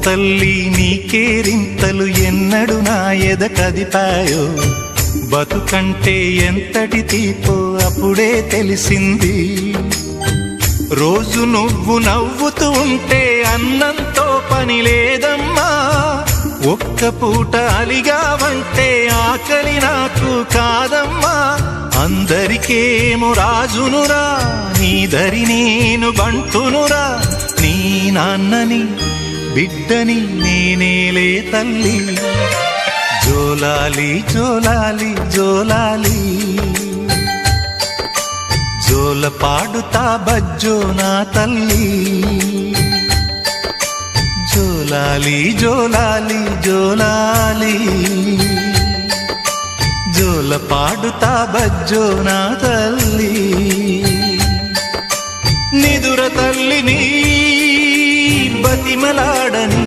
తల్లి నీ కేరింతలు ఎన్నడు నా ఎద కదిపాయో, బతుకంటే ఎంతటి తీపో అప్పుడే తెలిసింది. రోజు నువ్వు నవ్వుతూ ఉంటే అన్నంతో పని లేదమ్మా, ఒక్క పూట అలిగావంటే ఆకలి నాకు కాదమ్మా. అందరికేమో రాజునురా, నీ దరి నేను బంటునురా, నీ నాన్నని బిడ్డని నేనేలే తల్లి. జోలాలి జోలాలి జోలాలి, జోల పాడుతా బజ్జో నా తల్లి. జోలాలి జోలాలి జోలాలి, జోల పాడుతా బజ్జో నా తల్లి. నిదుర తల్లిని బతిమలాడని